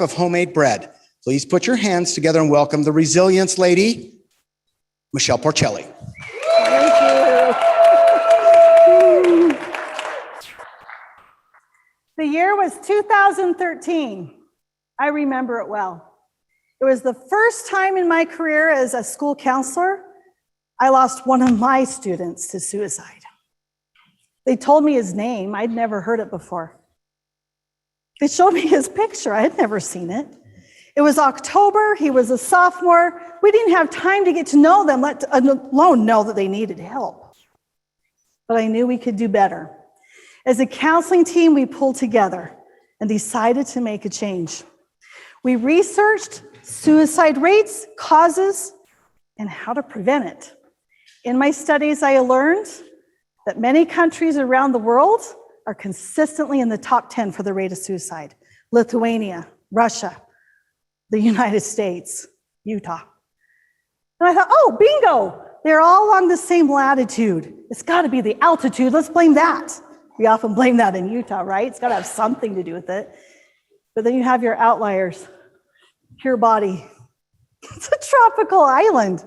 of homemade bread. Please put your hands together and welcome the Resilience Lady, Michelle Porcelli. Thank you. The year was 2013. I remember it well. It was the first time in my career as a school counselor I lost one of my students to suicide. They told me his name. I'd never heard it before. They showed me his picture. I had never seen it. It was October. He was a sophomore. We didn't have time to get to know them, let alone know that they needed help. But I knew we could do better. As a counseling team, we pulled together and decided to make a change. We researched suicide rates, causes, and how to prevent it. In my studies, I learned that many countries around the world are consistently in the top 10 for the rate of suicide. Lithuania, Russia, the United States, Utah. And I thought, oh, bingo! They're all along the same latitude. It's got to be the altitude. Let's blame that. We often blame that in Utah, right? It's got to have something to do with it. But then you have your outliers. Kiribati. It's a tropical island.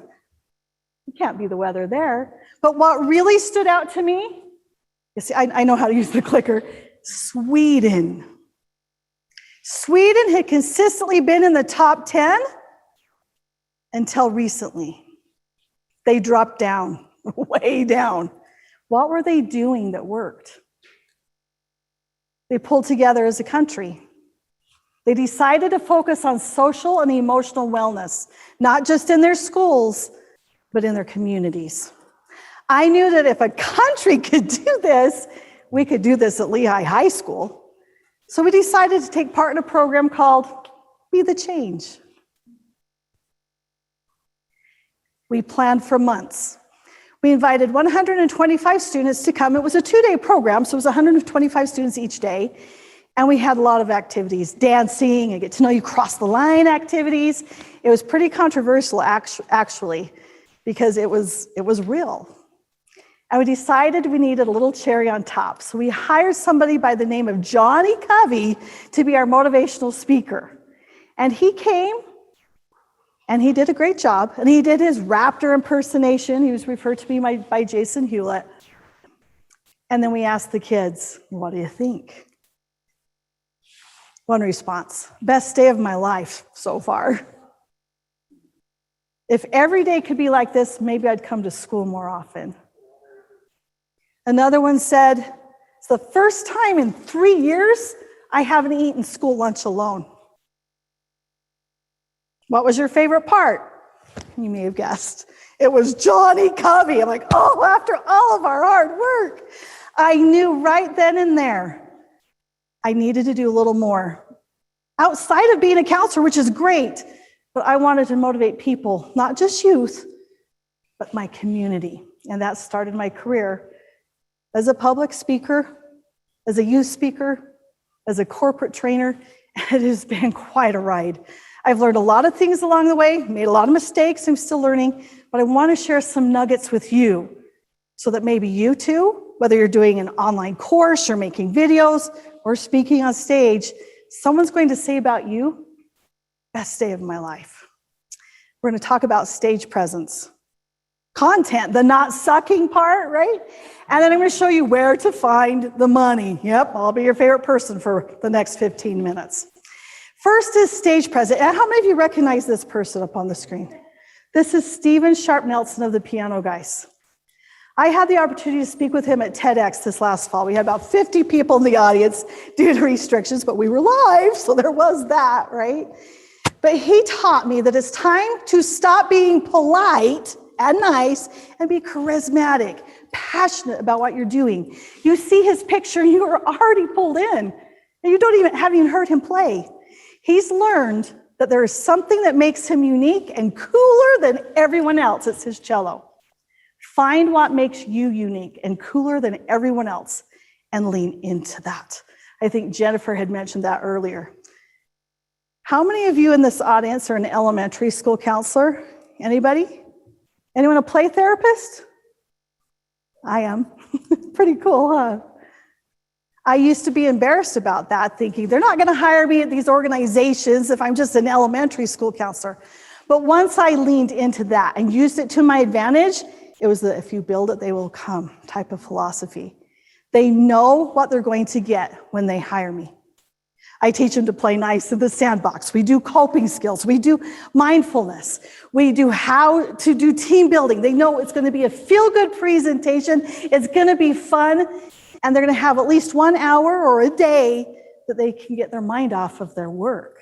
It can't be the weather there. But what really stood out to me, you see, I know how to use the clicker, Sweden. Sweden had consistently been in the top 10 until recently. They dropped down, way down. What were they doing that worked? They pulled together as a country. They decided to focus on social and emotional wellness, not just in their schools, but in their communities. I knew that if a country could do this, we could do this at Lehigh High School. So we decided to take part in a program called Be the Change. We planned for months. We invited 125 students to come. It was a 2-day program, so it was 125 students each day. And we had a lot of activities, dancing, and get to know you cross the line activities. It was pretty controversial, actually, because it was real. And we decided we needed a little cherry on top. So we hired somebody by the name of Johnny Covey to be our motivational speaker. And he came, and he did a great job. And he did his raptor impersonation. He was referred to me by Jason Hewlett. And then we asked the kids, what do you think? One response, best day of my life so far. If every day could be like this, maybe I'd come to school more often. Another one said, it's the first time in 3 years I haven't eaten school lunch alone. What was your favorite part? You may have guessed. It was Johnny Covey. I'm like, oh, after all of our hard work. I knew right then and there I needed to do a little more. Outside of being a counselor, which is great, but I wanted to motivate people, not just youth, but my community. And that started my career as a public speaker, as a youth speaker, as a corporate trainer. It has been quite a ride. I've learned a lot of things along the way, made a lot of mistakes, I'm still learning, but I want to share some nuggets with you so that maybe you too, whether you're doing an online course or making videos or speaking on stage, someone's going to say about you, best day of my life. We're going to talk about stage presence, content, the not sucking part, right? And then I'm going to show you where to find the money. Yep, I'll be your favorite person for the next 15 minutes. First is stage presence. And how many of you recognize this person up on the screen? This is Stephen Sharp Nelson of the Piano Guys. I had the opportunity to speak with him at TEDx this last fall. We had about 50 people in the audience due to restrictions, but we were live, so there was that, right? But he taught me that it's time to stop being polite and nice and be charismatic, passionate about what you're doing. You see his picture, you are already pulled in, and you haven't even heard him play. He's learned that there is something that makes him unique and cooler than everyone else. It's his cello. Find what makes you unique and cooler than everyone else and lean into that. I think Jennifer had mentioned that earlier. How many of you in this audience are an elementary school counselor? Anybody? Anyone a play therapist? I am. Pretty cool, huh? I used to be embarrassed about that, thinking they're not going to hire me at these organizations if I'm just an elementary school counselor. But once I leaned into that and used it to my advantage, it was the if you build it, they will come type of philosophy. They know what they're going to get when they hire me. I teach them to play nice in the sandbox. We do coping skills. We do mindfulness. We do how to do team building. They know it's going to be a feel-good presentation. It's going to be fun. And they're going to have at least 1 hour or a day that they can get their mind off of their work.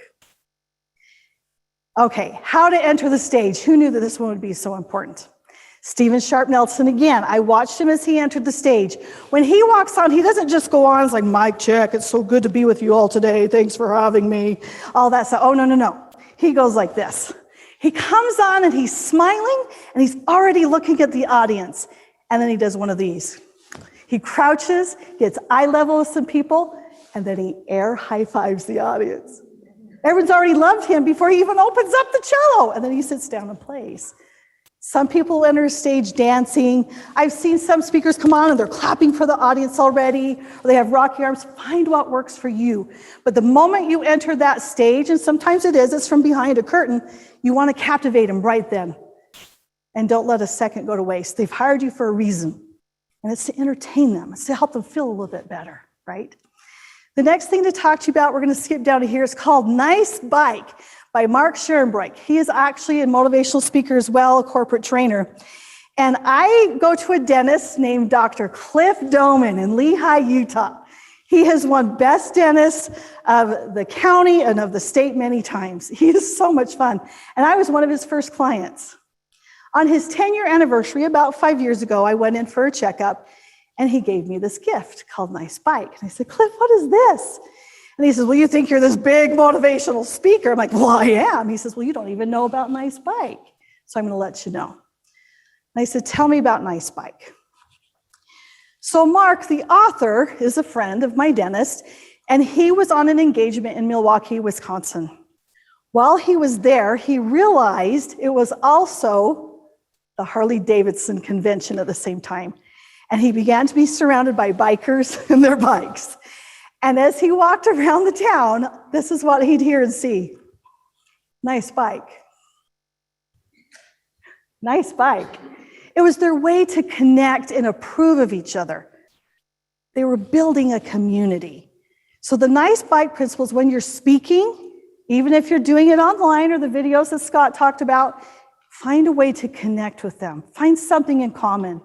Okay, how to enter the stage. Who knew that this one would be so important? Stephen Sharp Nelson again. I watched him as he entered the stage. When he walks on, he doesn't just go on, it's like, mic check, it's so good to be with you all today, thanks for having me, all that stuff. Oh, no. He goes like this. He comes on and he's smiling and he's already looking at the audience. And then he does one of these. He crouches, gets eye level with some people, and then he air high fives the audience. Everyone's already loved him before he even opens up the cello. And then he sits down and plays. Some people enter a stage dancing. I've seen some speakers come on and they're clapping for the audience already, or they have rocky arms. Find what works for you. But the moment you enter that stage, and sometimes it's from behind a curtain, you want to captivate them right then. And don't let a second go to waste. They've hired you for a reason. And it's to entertain them. It's to help them feel a little bit better, right? The next thing to talk to you about, we're going to skip down to here, is called Nice Bike by Mark Scherenbrink. He is actually a motivational speaker as well, a corporate trainer. And I go to a dentist named Dr. Cliff Doman in Lehi, Utah. He has won best dentist of the county and of the state many times. He is so much fun. And I was one of his first clients. On his 10-year anniversary, about 5 years ago, I went in for a checkup and he gave me this gift called Nice Bike. And I said, Cliff, what is this? And he says, well, you think you're this big motivational speaker. I'm like, well, I am. He says, well, you don't even know about Nice Bike. So I'm going to let you know. And I said, tell me about Nice Bike. So Mark, the author, is a friend of my dentist, and he was on an engagement in Milwaukee, Wisconsin. While he was there, he realized it was also the Harley-Davidson convention at the same time. And he began to be surrounded by bikers and their bikes. And as he walked around the town, this is what he'd hear and see. Nice bike. Nice bike. It was their way to connect and approve of each other. They were building a community. So the Nice Bike principle is when you're speaking, even if you're doing it online or the videos that Scott talked about, find a way to connect with them. Find something in common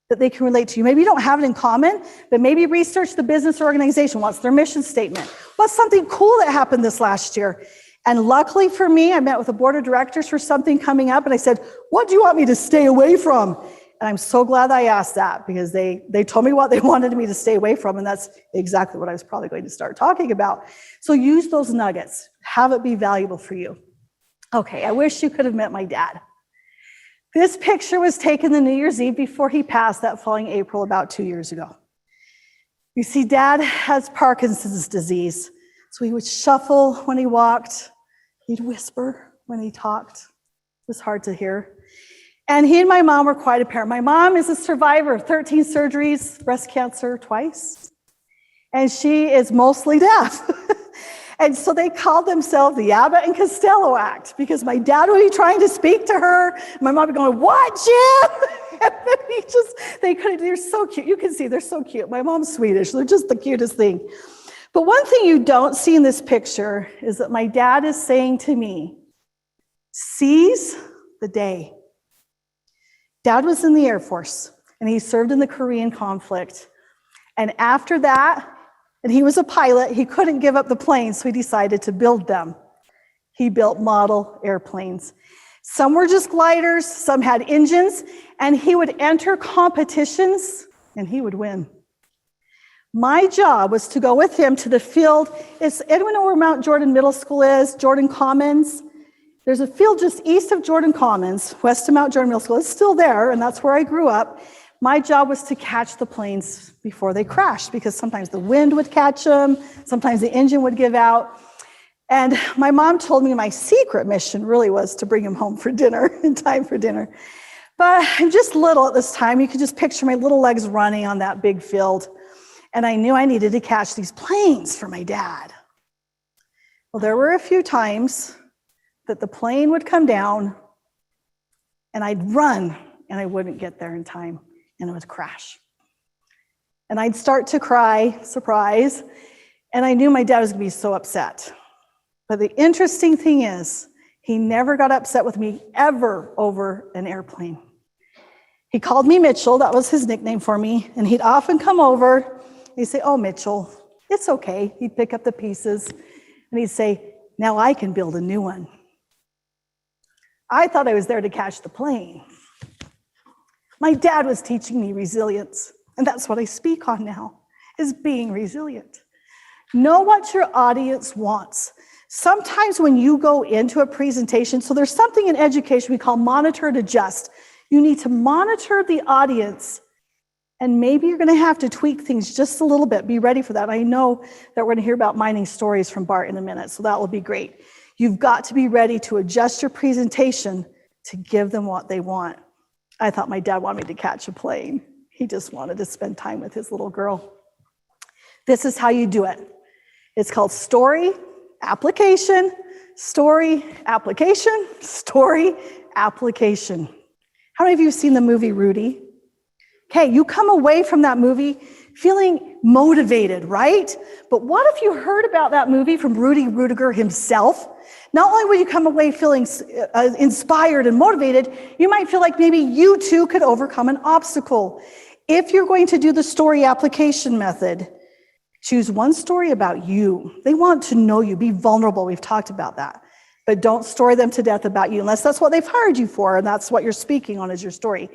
that they can relate to you. Maybe you don't have it in common, but maybe research the business or organization. What's their mission statement? What's something cool that happened this last year? And luckily for me, I met with the board of directors for something coming up, and I said, what do you want me to stay away from? And I'm so glad I asked that, because they told me what they wanted me to stay away from, and that's exactly what I was probably going to start talking about. So use those nuggets. Have it be valuable for you. Okay, I wish you could have met my dad. This picture was taken the New Year's Eve before he passed that following April about 2 years ago. You see, Dad has Parkinson's disease, so he would shuffle when he walked. He'd whisper when he talked. It was hard to hear. And he and my mom were quite a pair. My mom is a survivor of 13 surgeries, breast cancer twice, and she is mostly deaf. And so they called themselves the Abbott and Costello Act, because my dad would be trying to speak to her. My mom would be going, what, Jim? And then they're so cute. You can see they're so cute. My mom's Swedish. They're just the cutest thing. But one thing you don't see in this picture is that my dad is saying to me, seize the day. Dad was in the Air Force, and he served in the Korean conflict. And after that, and he was a pilot, he couldn't give up the planes, so he decided to build them. He built model airplanes. Some were just gliders, some had engines, and he would enter competitions, and he would win. My job was to go with him to the field. Is anyone know where Mount Jordan Middle School is? Jordan Commons? There's a field just east of Jordan Commons, west of Mount Jordan Middle School. It's still there, and that's where I grew up. My job was to catch the planes before they crashed, because sometimes the wind would catch them, sometimes the engine would give out. And my mom told me my secret mission really was to bring him home for dinner, in time for dinner. But I'm just little at this time. You could just picture my little legs running on that big field. And I knew I needed to catch these planes for my dad. Well, there were a few times that the plane would come down and I'd run and I wouldn't get there in time and it would crash. And I'd start to cry, surprise, and I knew my dad was gonna be so upset. But the interesting thing is, he never got upset with me ever over an airplane. He called me Mitchell, that was his nickname for me, and he'd often come over, and he'd say, "Oh, Mitchell, it's okay." He'd pick up the pieces, and he'd say, "Now I can build a new one." I thought I was there to catch the plane. My dad was teaching me resilience, and that's what I speak on now, is being resilient. Know what your audience wants. Sometimes when you go into a presentation, so there's something in education we call monitor and adjust. You need to monitor the audience, and maybe you're gonna have to tweak things just a little bit. Be ready for that. I know that we're gonna hear about mining stories from Bart in a minute, so that will be great. You've got to be ready to adjust your presentation to give them what they want. I thought my dad wanted me to catch a plane. He just wanted to spend time with his little girl. This is how you do it. It's called story, application, story, application, story, application. How many of you have seen the movie Rudy? Okay, you come away from that movie feeling motivated, right? But what if you heard about that movie from Rudy Rudiger himself? Not only will you come away feeling inspired and motivated, you might feel like maybe you too could overcome an obstacle. If you're going to do the story application method, choose one story about you. They want to know you. Be vulnerable. We've talked about that. But don't story them to death about you unless that's what they've hired you for and that's what you're speaking on is your story.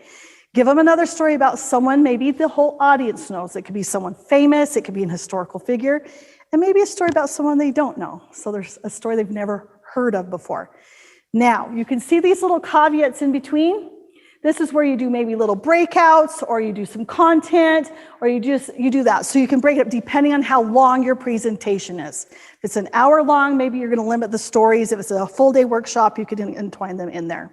Give them another story about someone maybe the whole audience knows. It could be someone famous. It could be an historical figure. And maybe a story about someone they don't know. So there's a story they've never heard of before. Now, you can see these little caveats in between. This is where you do maybe little breakouts, or you do some content, or you do that. So you can break it up depending on how long your presentation is. If it's an hour long, maybe you're going to limit the stories. If it's a full day workshop, you could entwine them in there.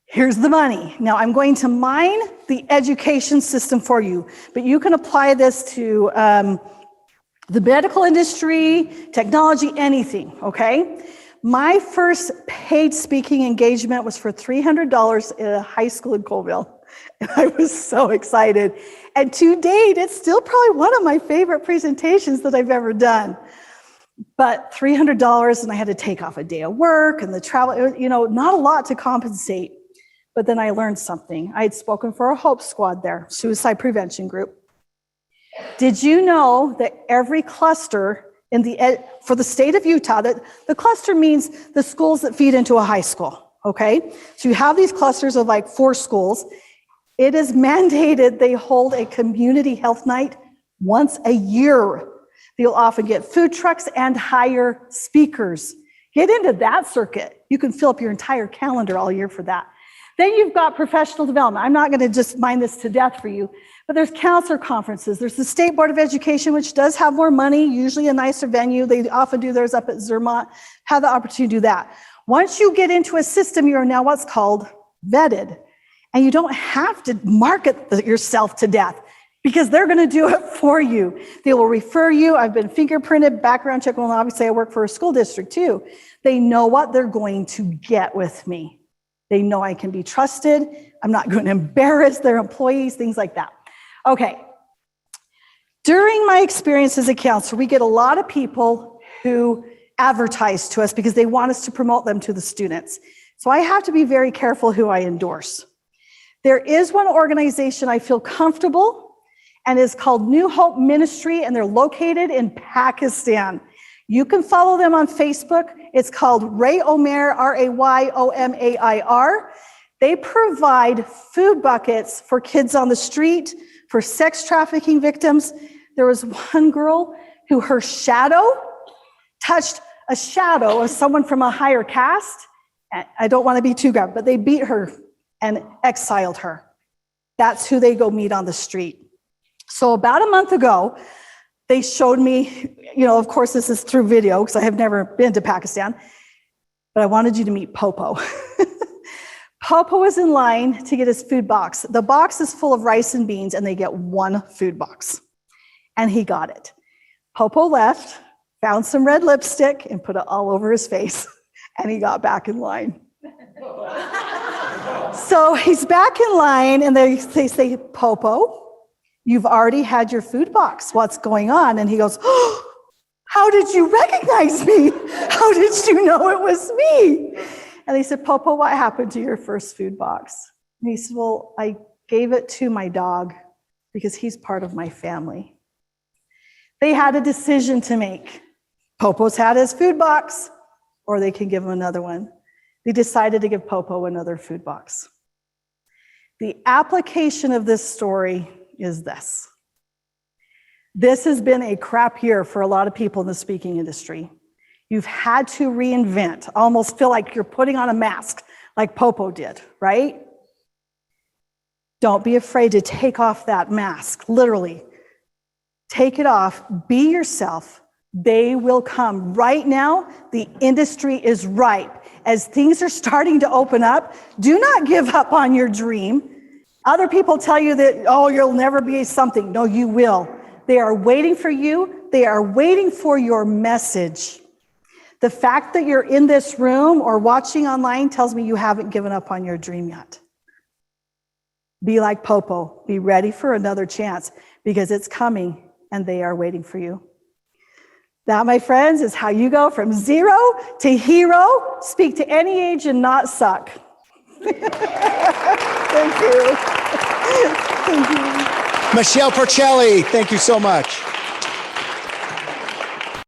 Here's the money. Now I'm going to mine the education system for you, but you can apply this to the medical industry, technology, anything, okay? My first paid speaking engagement was for $300 in a high school in Colville. And I was so excited. And to date, it's still probably one of my favorite presentations that I've ever done. But $300, and I had to take off a day of work and the travel, not a lot to compensate. But then I learned something. I had spoken for a Hope Squad there, suicide prevention group. Did you know that every cluster for the state of Utah, that the cluster means the schools that feed into a high school, okay? So you have these clusters of like 4 schools. It is mandated they hold a community health night once a year. They'll often get food trucks and hire speakers. Get into that circuit. You can fill up your entire calendar all year for that. Then you've got professional development. I'm not going to just mine this to death for you, but there's counselor conferences. There's the State Board of Education, which does have more money, usually a nicer venue. They often do theirs up at Zermatt. Have the opportunity to do that. Once you get into a system, you're now what's called vetted. And you don't have to market yourself to death because they're going to do it for you. They will refer you. I've been fingerprinted, background check. Well, obviously I work for a school district too. They know what they're going to get with me. They know I can be trusted. I'm not going to embarrass their employees, things like that. Okay. During my experience as a counselor, we get a lot of people who advertise to us because they want us to promote them to the students. So I have to be very careful who I endorse. There is one organization I feel comfortable, and it's called New Hope Ministry, and they're located in Pakistan. You can follow them on Facebook. It's called Ray Omair, Rayomair. They provide food buckets for kids on the street, for sex trafficking victims. There was one girl who her shadow touched a shadow of someone from a higher caste. I don't want to be too graphic, but they beat her and exiled her. That's who they go meet on the street. So about a month ago, they showed me, of course, this is through video because I have never been to Pakistan, but I wanted you to meet Popo. Popo is in line to get his food box. The box is full of rice and beans, and they get one food box. and he got it. Popo left, found some red lipstick, and put it all over his face, and he got back in line. So he's back in line, and they say, Popo, you've already had your food box. What's going on? And he goes, oh, how did you recognize me? How did you know it was me? And they said, Popo, what happened to your first food box? And he said, well, I gave it to my dog because he's part of my family. They had a decision to make. Popo's had his food box, or they can give him another one. They decided to give Popo another food box. The application of this story is this. This has been a crap year for a lot of people in the speaking industry. You've had to reinvent, almost feel like you're putting on a mask like Popo did, right? Don't be afraid to take off that mask, literally. Take it off, be yourself. They will come. Right now, the industry is ripe. As things are starting to open up, do not give up on your dream. Other people tell you that, oh, you'll never be something. No, you will. They are waiting for you. They are waiting for your message. The fact that you're in this room or watching online tells me you haven't given up on your dream yet. Be like Popo. Be ready for another chance because it's coming and they are waiting for you. That, my friends, is how you go from zero to hero. Speak to any age and not suck. Thank you. Thank you. Michelle Porcelli, thank you so much.